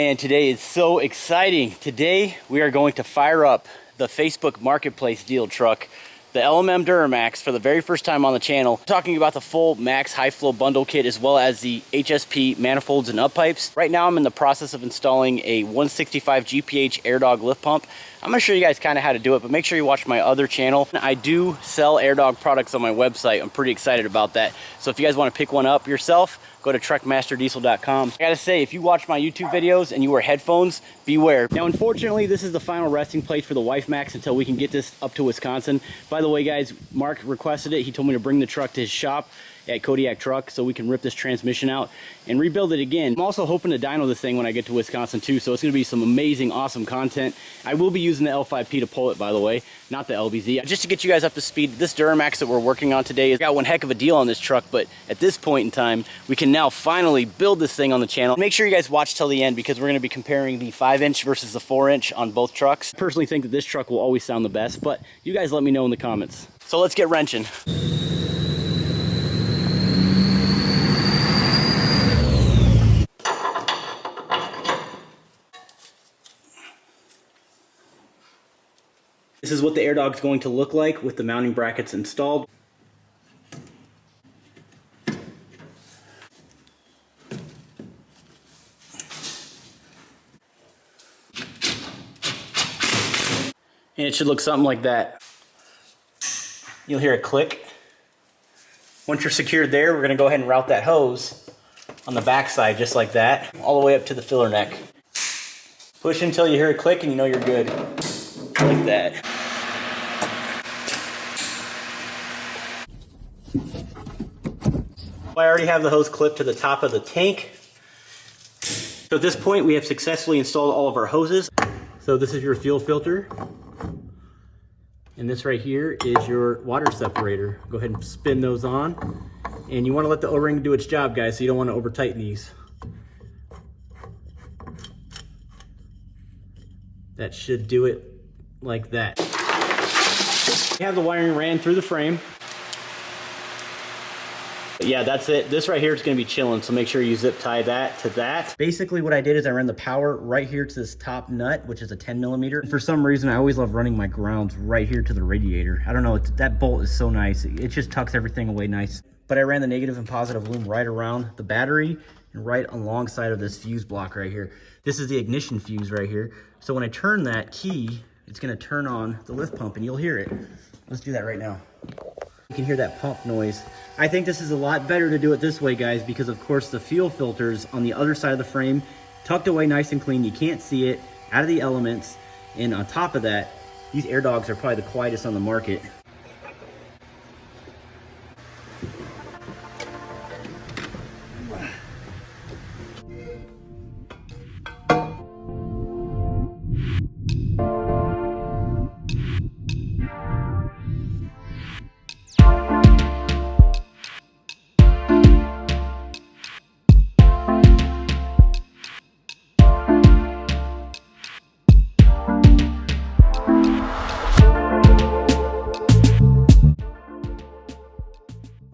man, today is so exciting. Today we are going to fire up the Facebook Marketplace deal truck, the LMM Duramax, for the very first time on the channel. Talking about the full Max High Flow Bundle Kit as well as the HSP manifolds and up pipes. Right now I'm in the process of installing a 165 GPH AirDog lift pump. I'm gonna show you guys kind of how to do it, but make sure you watch my other channel. I do sell AirDog products on my website. I'm pretty excited about that. So if you guys want to pick one up yourself, go to truckmasterdiesel.com. I gotta say, if you watch my YouTube videos and you wear headphones, beware. Now, unfortunately, this is the final resting place for the Wife Max until we can get this up to Wisconsin. By the way, guys, Mark requested it. He told me to bring the truck to his shop at Kodiak Truck so we can rip this transmission out and rebuild it again. I'm also hoping to dyno this thing when I get to Wisconsin too, so it's gonna be some amazing, awesome content. I will be using the L5P to pull it, by the way, not the LBZ. Just to get you guys up to speed, this Duramax that we're working on today has got one heck of a deal on this truck, but at this point in time, we can now finally build this thing on the channel. Make sure you guys watch till the end because we're gonna be comparing the 5-inch versus the 4-inch on both trucks. I personally think that this truck will always sound the best, but you guys let me know in the comments. So let's get wrenching. This is what the AirDog's going to look like with the mounting brackets installed. And it should look something like that. You'll hear a click. Once you're secured there, we're gonna go ahead and route that hose on the back side just like that, all the way up to the filler neck. Push until you hear a click and you know you're good. Like that. I already have the hose clipped to the top of the tank. So at this point we have successfully installed all of our hoses. So this is your fuel filter. And this right here is your water separator. Go ahead and spin those on. And you want to let the O-ring do its job, guys, so you don't want to over tighten these. That should do it like that. We have the wiring ran through the frame. But yeah, that's it. This right here is going to be chilling, so make sure you zip tie that to that. Basically what I did is I ran the power right here to this top nut, which is a 10mm. For some reason, I always love running my grounds right here to the radiator. I don't know, that bolt is so nice. It just tucks everything away nice. But I ran the negative and positive loom right around the battery and right alongside of this fuse block right here. This is the ignition fuse right here. So when I turn that key, it's going to turn on the lift pump and you'll hear it. Let's do that right now. You can hear that pump noise. I think this is a lot better to do it this way, guys, because of course the fuel filter's on the other side of the frame, tucked away nice and clean. You can't see it, out of the elements. And on top of that, these AirDogs are probably the quietest on the market.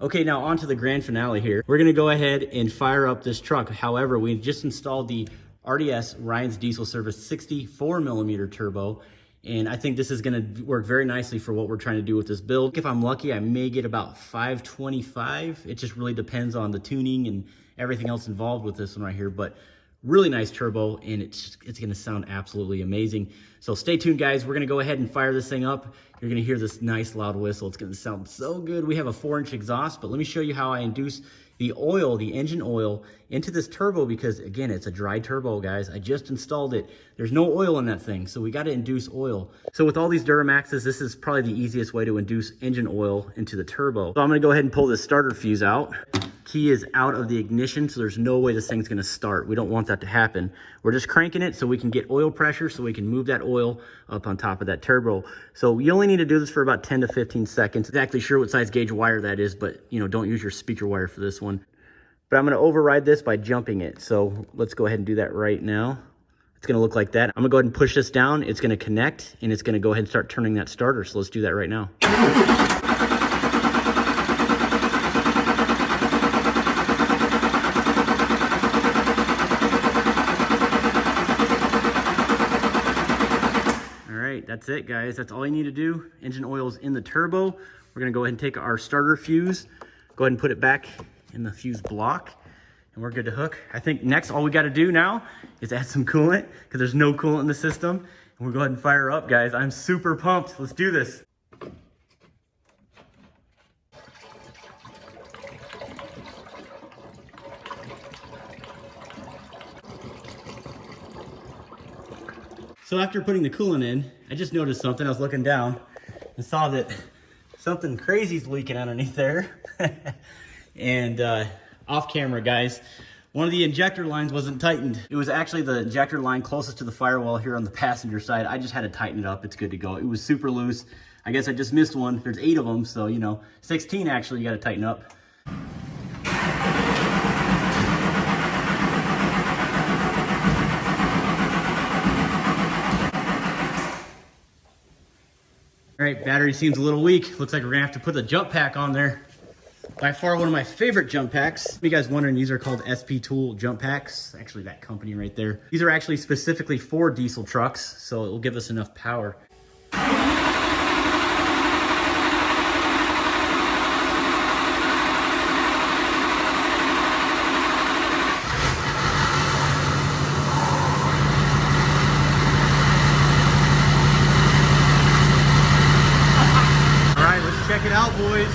Okay, now on to the grand finale here. We're gonna go ahead and fire up this truck. However, we just installed the RDS Ryan's Diesel Service 64mm turbo, and I think this is gonna work very nicely for what we're trying to do with this build. If I'm lucky, I may get about 525. It just really depends on the tuning and everything else involved with this one right here, but really nice turbo, and it's gonna sound absolutely amazing. So stay tuned, guys. We're gonna go ahead and fire this thing up. You're gonna hear this nice loud whistle. It's gonna sound so good. We have a 4-inch exhaust, but let me show you how I induce the oil, the engine oil, into this turbo because, again, it's a dry turbo, guys. I just installed it. There's no oil in that thing, so we gotta induce oil. So with all these Duramaxes, this is probably the easiest way to induce engine oil into the turbo. So I'm gonna go ahead and pull this starter fuse out. Key is out of the ignition, so there's no way this thing's gonna start. We don't want that to happen. We're just cranking it so we can get oil pressure so we can move that oil up on top of that turbo. So you only need to do this for about 10 to 15 seconds. Exactly sure what size gauge wire that is, but you know, don't use your speaker wire for this one. But I'm gonna override this by jumping it. So let's go ahead and do that right now. It's gonna look like that. I'm gonna go ahead and push this down. It's gonna connect and it's gonna go ahead and start turning that starter. So let's do that right now. guys. That's all you need to do. Engine oil's in the turbo. We're gonna go ahead and take our starter fuse, go ahead and put it back in the fuse block, and we're good to hook. I think next, all we gotta do now is add some coolant, because there's no coolant in the system. And we'll go ahead and fire up, guys. I'm super pumped. Let's do this. So after putting the coolant in, I just noticed something. I was looking down and saw that something crazy's leaking underneath there. And off camera, guys, one of the injector lines wasn't tightened. It was actually the injector line closest to the firewall here on the passenger side. I just had to tighten it up. It's good to go. It was super loose. I guess I just missed one. There's 8 of them, so, you know, 16 actually you got to tighten up. All right, battery seems a little weak. Looks like we're gonna have to put the jump pack on there. By far one of my favorite jump packs. If you guys wondering, these are called SP Tool jump packs. Actually, that company right there. These are actually specifically for diesel trucks, so it will give us enough power. Check it out, boys.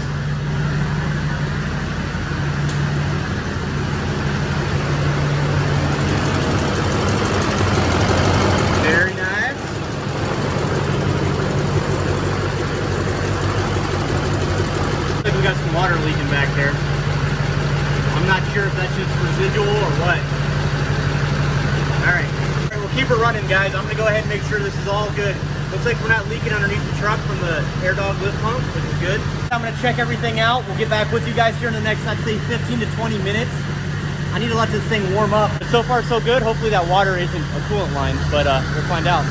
Very nice. I think we got some water leaking back there. I'm not sure if that's just residual or what. All right, we'll keep it running, guys. I'm gonna go ahead and make sure this is all good. Looks like we're not leaking underneath the truck from the air dog lift pump, which is good. I'm gonna check everything out. We'll get back with you guys here in the next, I'd say 15 to 20 minutes. I need to let this thing warm up. But so far so good. Hopefully that water isn't a coolant line, but we'll find out.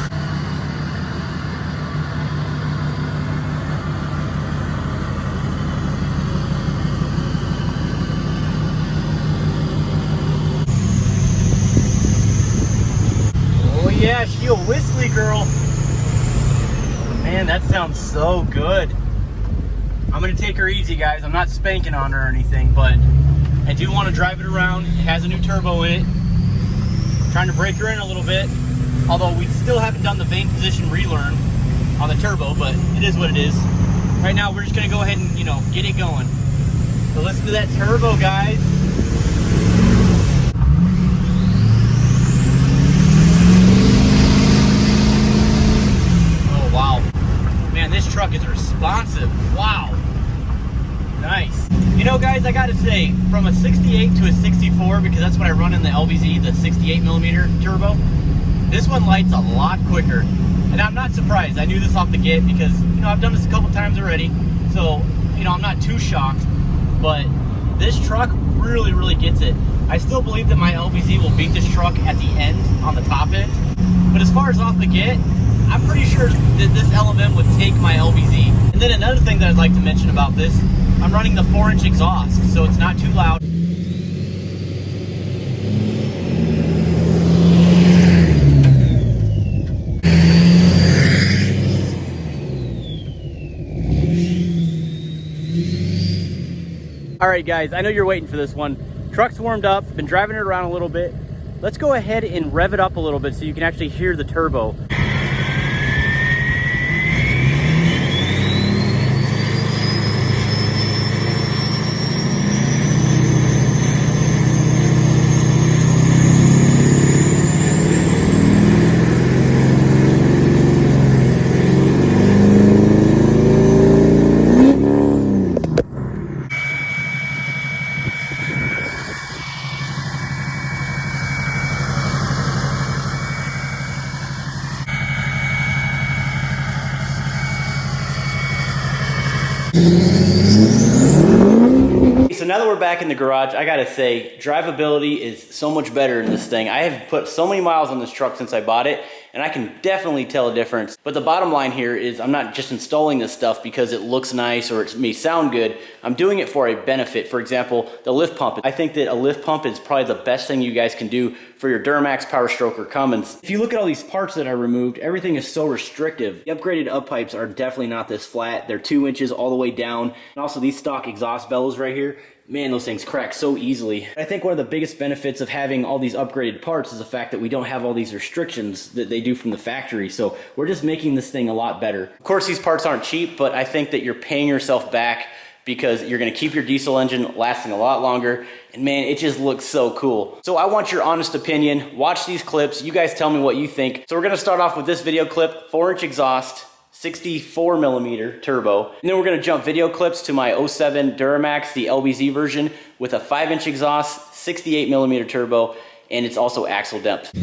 Oh yeah, she a whistly girl. Man, that sounds so good. I'm gonna take her easy, guys. I'm not spanking on her or anything, but I do want to drive it around. It has a new turbo in it. I'm trying to break her in a little bit, although we still haven't done the vane position relearn on the turbo, but it is what it is. Right now, we're just gonna go ahead and, you know, get it going. So listen to that turbo, guys. Oh, wow. Man, this truck is responsive. Wow. Nice. You know, guys, I gotta say, from a 68 to a 64, because that's what I run in the LBZ, the 68mm turbo, this one lights a lot quicker. And I'm not surprised. I knew this off the get because, you know, I've done this a couple times already. So, you know, I'm not too shocked. But this truck really, really gets it. I still believe that my LBZ will beat this truck at the end, on the top end. But as far as off the get, I'm pretty sure that this element would take my LBZ. And then another thing that I'd like to mention about this, I'm running the 4-inch exhaust, so it's not too loud. All right, guys, I know you're waiting for this one. Truck's warmed up, been driving it around a little bit. Let's go ahead and rev it up a little bit so you can actually hear the turbo. So now that we're back in the garage, I gotta say, drivability is so much better in this thing. I have put so many miles on this truck since I bought it, and I can definitely tell a difference. But the bottom line here is I'm not just installing this stuff because it looks nice or it may sound good. I'm doing it for a benefit. For example, the lift pump. I think that a lift pump is probably the best thing you guys can do for your Duramax, Powerstroke, or Cummins. If you look at all these parts that I removed, everything is so restrictive. The upgraded up pipes are definitely not this flat. They're 2 inches all the way down. And also these stock exhaust bellows right here, man, those things crack so easily. I think one of the biggest benefits of having all these upgraded parts is the fact that we don't have all these restrictions that they do from the factory. So we're just making this thing a lot better. Of course, these parts aren't cheap, but I think that you're paying yourself back because you're gonna keep your diesel engine lasting a lot longer. And man, it just looks so cool. So I want your honest opinion. Watch these clips. You guys tell me what you think. So we're gonna start off with this video clip, 4-inch exhaust, 64mm turbo. And then we're gonna jump video clips to my 07 Duramax, the LBZ version, with a 5-inch exhaust, 68mm turbo, and it's also axle depth.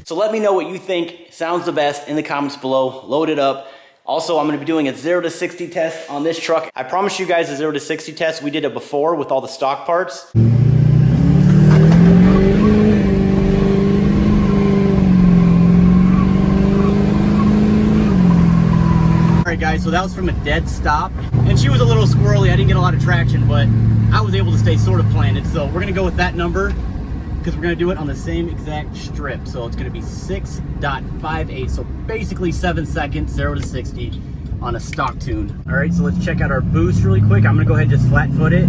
So let me know what you think sounds the best in the comments below. Load it up. Also, I'm gonna be doing a 0 to 60 test on this truck. I promised you guys a 0 to 60 test. We did it before with all the stock parts. Alright guys, so that was from a dead stop. And she was a little squirrely. I didn't get a lot of traction, but I was able to stay sort of planted. So we're gonna go with that number, because we're going to do it on the same exact strip. So it's going to be 6.58, so basically 7 seconds, 0 to 60 on a stock tune. All right, so let's check out our boost really quick. I'm going to go ahead and just flat foot it.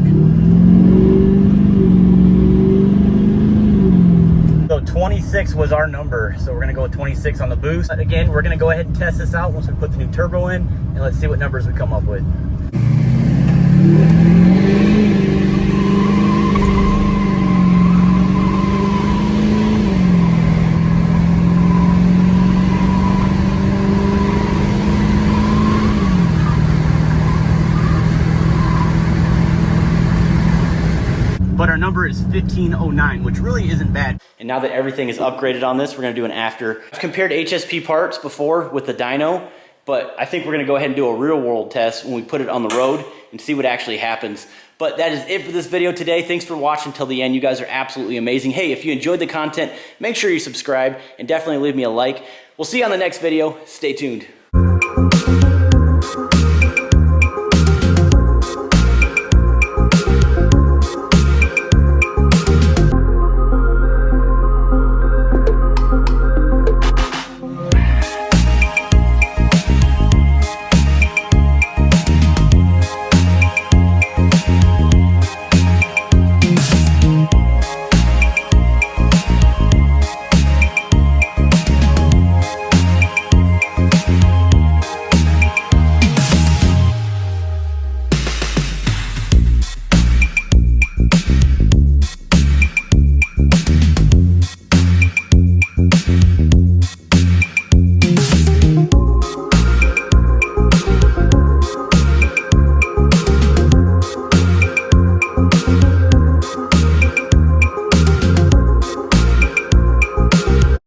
So 26 was our number, so we're going to go with 26 on the boost. But again, we're going to go ahead and test this out once we put the new turbo in, and let's see what numbers we come up with. But our number is 1509, which really isn't bad. And now that everything is upgraded on this, we're gonna do an after. I've compared HSP parts before with the dyno, but I think we're gonna go ahead and do a real world test when we put it on the road and see what actually happens. But that is it for this video today. Thanks for watching till the end. You guys are absolutely amazing. Hey, if you enjoyed the content, make sure you subscribe and definitely leave me a like. We'll see you on the next video. Stay tuned.